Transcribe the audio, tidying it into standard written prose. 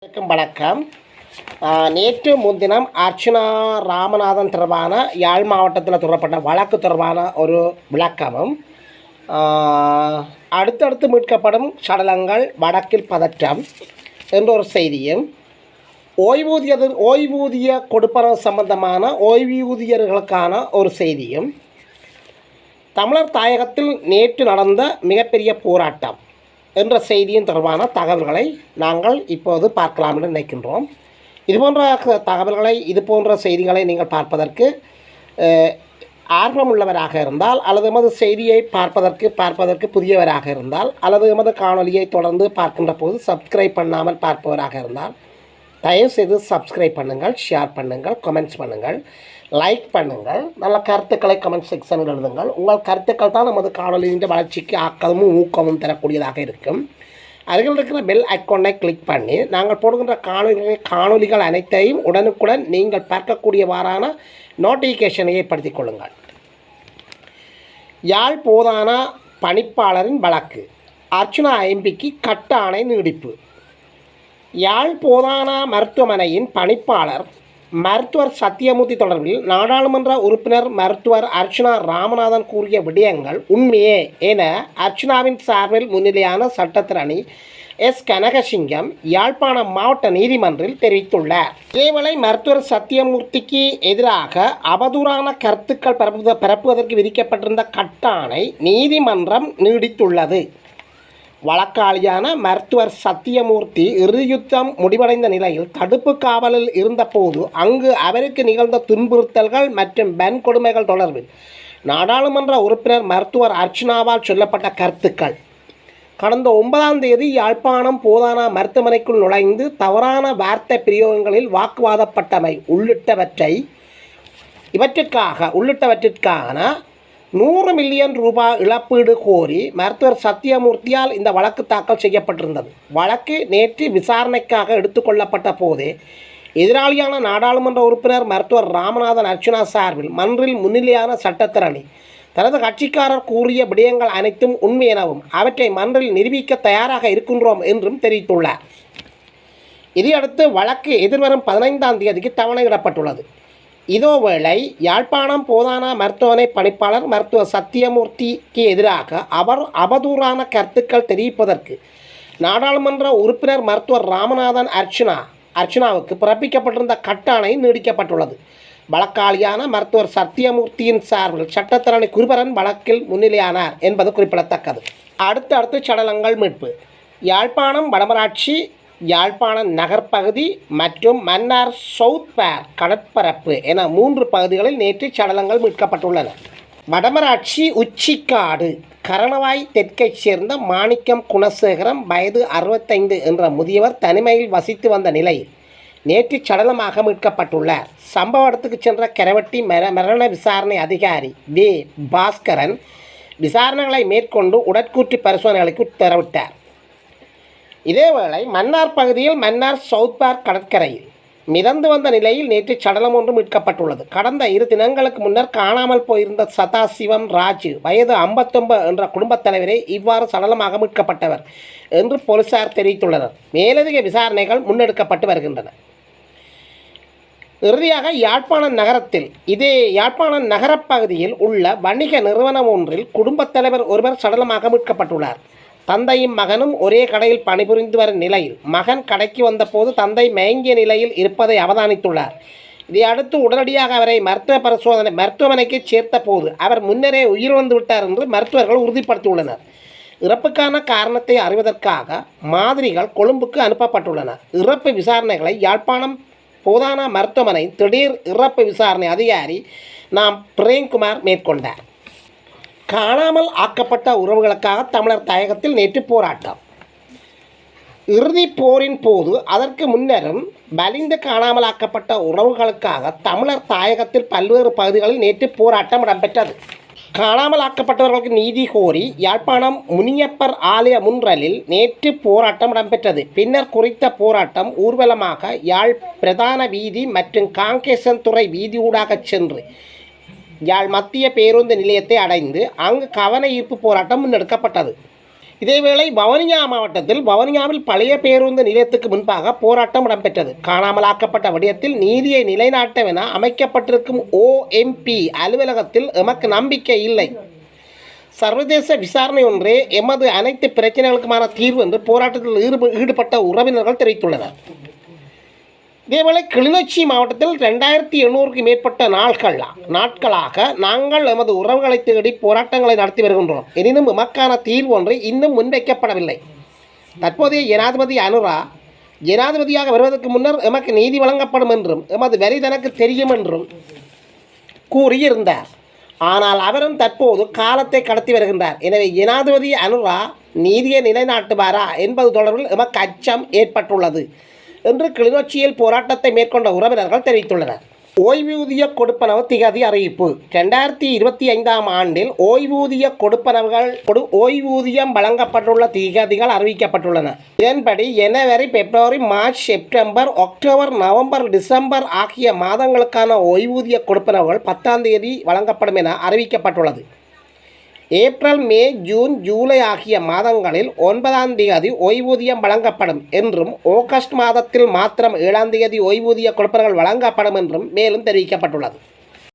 வணக்கம். நேற்று முன்தினம் அர்ச்சனா ராமநாதன் தொடர்பான யாழ் மாவட்டத்தில் தொடரப்பட்ட வழக்கு தொடர்பான ஒரு விளக்கமும், அடுத்தடுத்து மீட்கப்படும் சடலங்கள் வடக்கில் பதற்றம் என்ற ஒரு செய்தியும், ஓய்வூதிய கொடுப்பனவு சம்பந்தமான ஓய்வூதியர்களுக்கான ஒரு செய்தியும், தமிழர் தாயகத்தில் நேற்று நடந்த மிகப்பெரிய போராட்டம் என்ற செய்தியின் தொடர்பான தகவல்களை நாங்கள் இப்போது பார்க்கலாம் என்று நினைக்கின்றோம். இதுபோன்ற தகவல்களை இதுபோன்ற செய்திகளை நீங்கள் பார்ப்பதற்கு ஆர்வமுள்ளவராக இருந்தால், அல்லது எமது செய்தியை பார்ப்பதற்கு புதியவராக இருந்தால், அல்லது எமது காணொலியை தொடர்ந்து பார்க்கின்ற போது சப்ஸ்கிரைப் பண்ணாமல் பார்ப்பவராக இருந்தால் தயவுசெய்து சப்ஸ்கிரைப் பண்ணுங்கள், ஷேர் பண்ணுங்கள், கமெண்ட்ஸ் பண்ணுங்கள், லைக் பண்ணுங்கள், நல்ல கருத்துக்களை கமெண்ட் செக்ஷனில் எழுதுங்கள். உங்கள் கருத்துக்கள் தான் நமது காணொலியின் வளர்ச்சிக்கு ஆக்கமும் ஊக்கமும் தரக்கூடியதாக இருக்கும். அருகில் இருக்கிற பெல் ஐக்கானை கிளிக் பண்ணி நாங்கள் போடுகின்ற காணொலிகள் அனைத்தையும் உடனுக்குடன் நீங்கள் பார்க்கக்கூடியவாறான நோட்டிஃபிகேஷனை ஏற்படுத்திக் கொள்ளுங்கள். யாழ் போதான பணிப்பாளரின் வழக்கு, அர்ச்சனா எம்பிக்கு கட்ட ஆணை நீடிப்பு. யாழ் போதான மருத்துவமனையின் பணிப்பாளர் மருத்துவர் சத்தியமூர்த்தி தொடர்பில் நாடாளுமன்ற உறுப்பினர் மருத்துவர் அர்ச்சனா ராமநாதன் கூறிய விடயங்கள் உண்மையே என அர்ச்சனாவின் சார்பில் முன்னிலையான சட்டத்திரணி எஸ் கனகசிங்கம் யாழ்ப்பாணம் மாவட்ட நீதிமன்றில் தெரிவித்துள்ளார். இதேவேளை மருத்துவர் சத்தியமூர்த்திக்கு எதிராக அவதூறான கருத்துக்கள் பரப்புவதற்கு விதிக்கப்பட்டிருந்த கட்டாணை நீதிமன்றம் நீடித்துள்ளது. வழக்காளியான மருத்துவர் சத்தியமூர்த்தி இறுதியுத்தம் முடிவடைந்த நிலையில் தடுப்பு காவலில் இருந்தபோது அங்கு அவருக்கு நிகழ்ந்த துன்புறுத்தல்கள் மற்றும் வன்கொடுமைகள் தொடர்பில் நாடாளுமன்ற உறுப்பினர் மருத்துவர் அர்ச்சனாவால் சொல்லப்பட்ட கருத்துக்கள், கடந்த 9ஆம் தேதி யாழ்ப்பாணம் போதான மருத்துவமனைக்குள் நுழைந்து தவறான வார்த்தை பிரயோகங்களில் வாக்குவாதப்பட்டமை உள்ளிட்டவற்றிற்கான 100 மில்லியன் ரூபாய் இழப்பீடு கோரி மருத்துவர் சத்தியமூர்த்தியால் இந்த வழக்கு தாக்கல் செய்யப்பட்டிருந்தது. வழக்கு நேற்று விசாரணைக்காக எடுத்துக்கொள்ளப்பட்ட போதே எதிராளியான நாடாளுமன்ற உறுப்பினர் மருத்துவர் ராமநாதன் அர்ச்சனா சார்பில் மன்றில் முன்னிலையான சட்டத்திரணி தனது கட்சிக்காரர் கூறிய விடயங்கள் அனைத்தும் உண்மை எனவும் அவற்றை மன்றில் நிரூபிக்க தயாராக இருக்கின்றோம் என்றும் தெரிவித்துள்ளார். இதையடுத்து வழக்கு எதிர்வரும் 15ஆம் தேதிக்கு தவணையிடப்பட்டுள்ளது. இதேவேளை யாழ்ப்பாணம் போதான மருத்துவமனை பணிப்பாளர் மருத்துவர் சத்தியமூர்த்திக்கு எதிராக அவதூறான கருத்துக்கள் தெரிவிப்பதற்கு நாடாளுமன்ற உறுப்பினர் மருத்துவர் ராமநாதன் அர்ச்சனாவுக்கு பிறப்பிக்கப்பட்டிருந்த கட்டாணை நீடிக்கப்பட்டுள்ளது. வழக்காளியான மருத்துவர் சத்தியமூர்த்தியின் சார்பில் சட்டத்தரணி குருபரன் வழக்கில் முன்னிலையானார் என்பது குறிப்பிடத்தக்கது. அடுத்து சடலங்கள் மீட்பு. யாழ்ப்பாணம் வடமராட்சி, யாழ்ப்பாணம் நகர்ப்பகுதி மற்றும் மன்னார் சவுத் பேர் கடற்பரப்பு என 3 பகுதிகளில் நேற்று சடலங்கள் மீட்கப்பட்டுள்ளன. வடமராட்சி உச்சிக்காடு கரணவாய் தெற்கைச் சேர்ந்த மாணிக்கம் குணசேகரம் வயது 65 என்ற முதியவர் தனிமையில் வசித்து வந்த நிலையில் நேற்று சடலமாக மீட்கப்பட்டுள்ளார். சம்பவ இடத்துக்கு சென்ற கரவட்டி மரண விசாரணை அதிகாரி வே பாஸ்கரன் விசாரணைகளை மேற்கொண்டு உடற்கூற்று பரிசோதனைகளுக்கு உத்தரவிட்டார். இதேவேளை மன்னார் பகுதியில் மன்னார் சவுத் பார்க் கடற்கரையில் மிதந்து வந்த நிலையில் நேற்று சடலம் ஒன்று மீட்கப்பட்டுள்ளது. கடந்த 2 தினங்களுக்கு முன்னர் காணாமல் போயிருந்த சதாசிவம் ராஜு வயது 59 என்ற குடும்பத் தலைவரே இவ்வாறு சடலமாக மீட்கப்பட்டவர் என்று போலீசார் தெரிவித்துள்ளனர். மேலதிக விசாரணைகள் முன்னெடுக்கப்பட்டு வருகின்றன. இறுதியாக யாழ்ப்பாணம் நகரப்பகுதியில் உள்ள வணிக நிறுவனம் ஒன்றில் குடும்பத் தலைவர் ஒருவர் சடலமாக மீட்கப்பட்டுள்ளார். தந்தையும் மகனும் ஒரே கடையில் பணிபுரிந்து வரும் நிலையில் மகன் கடைக்கு வந்தபோது தந்தை மயங்கிய நிலையில் இருப்பதை அவதானித்துள்ளார். இதையடுத்து உடனடியாக அவரை மருத்துவமனைக்கு சேர்த்த போது அவர் முன்னரே உயிரிழந்து விட்டார் என்று மருத்துவர்கள் உறுதிப்படுத்தியுள்ளனர். இறப்புக்கான காரணத்தை அறிவதற்காக மாதிரிகள் கொழும்புக்கு அனுப்பப்பட்டுள்ளன. இறப்பு விசாரணைகளை யாழ்ப்பாணம் போதான மருத்துவமனை திடீர் இறப்பு விசாரணை அதிகாரி பிரேம்குமார் மேற்கொண்டார். காணாமல் ஆக்கப்பட்ட உறவுகளுக்காக தமிழர் தாயகத்தில் நேற்று போராட்டம். இறுதிப் போரின் போது அதற்கு முன்னரும் வலிந்து காணாமல் ஆக்கப்பட்ட உறவுகளுக்காக தமிழர் தாயகத்தில் பல்வேறு பகுதிகளில் நேற்று போராட்டம் இடம்பெற்றது. காணாமல் ஆக்கப்பட்டவர்களுக்கு நீதி கோரி யாழ்ப்பாணம் முனியப்பர் ஆலய முன்றலில் நேற்று போராட்டம் இடம்பெற்றது. பின்னர் குறித்த போராட்டம் ஊர்வலமாக யாழ் பிரதான வீதி மற்றும் காங்கேசன் துறை வீதியூடாக சென்று யாழ் மத்திய பேருந்து நிலையத்தை அடைந்து அங்கு கவன ஈர்ப்பு போராட்டம் முன்னெடுக்கப்பட்டது. இதேவேளை வவுனியா மாவட்டத்தில் வவுனியாவில் பழைய பேருந்து நிலையத்துக்கு முன்பாக போராட்டம் இடம்பெற்றது. காணாமலாக்கப்பட்ட விடயத்தில் நீதியை நிலைநாட்டவென அமைக்கப்பட்டிருக்கும் OMP அலுவலகத்தில் எமக்கு நம்பிக்கை இல்லை. சர்வதேச விசாரணை ஒன்றே எமது அனைத்து பிரச்சனைகளுக்குமான தீர்வு என்று போராட்டத்தில் ஈடுபட்ட உறவினர்கள் தெரிவித்துள்ளனர். இதேவேளை கிளிநொச்சி மாவட்டத்தில் 2700க்கும் மேற்பட்ட நாட்களாக நாங்கள் எமது உறவுகளை தேடி போராட்டங்களை நடத்தி வருகின்றோம். எனினும் எமக்கான தீர்வு ஒன்று இன்னும் முன்வைக்கப்படவில்லை. தற்போதைய ஜனாதிபதி அனுரா ஜனாதிபதியாக வருவதற்கு முன்னர் எமக்கு நீதி வழங்கப்படும் என்றும் எமது வரி தனக்கு தெரியும் என்றும் கூறியிருந்தார். ஆனால் அவரும் தற்போது காலத்தை கடத்தி வருகின்றார். எனவே ஜனாதிபதி அனுரா நீதியை நிலைநாட்டுவாரா என்பது தொடர்பில் எமக்கு அச்சம் ஏற்பட்டுள்ளது என்று கிளிநொச்சியில் போராட்டத்தை மேற்கொண்ட உறவினர்கள் தெரிவித்துள்ளனர். ஓய்வூதிய கொடுப்பனவு திகதி அறிவிப்பு. 2025ஆம் ஆண்டில் ஓய்வூதியம் வழங்கப்பட்டுள்ள திகதிகள் அறிவிக்கப்பட்டுள்ளன. இதன்படி ஜனவரி, பிப்ரவரி, மார்ச், செப்டம்பர், அக்டோபர், நவம்பர், டிசம்பர் ஆகிய மாதங்களுக்கான ஓய்வூதிய கொடுப்பனவுகள் 10ஆம் தேதி வழங்கப்படும் என அறிவிக்கப்பட்டுள்ளது. ஏப்ரல், மே, ஜூன், ஜூலை ஆகிய மாதங்களில் 9ஆம் தேதி ஓய்வூதியம் வழங்கப்படும் என்றும் ஆகஸ்ட் மாதத்தில் மாத்திரம் 7ஆம் தேதி ஓய்வூதிய கொடுப்பனவுகள் வழங்கப்படும் என்றும் மேலும் தெரிவிக்கப்பட்டுள்ளது.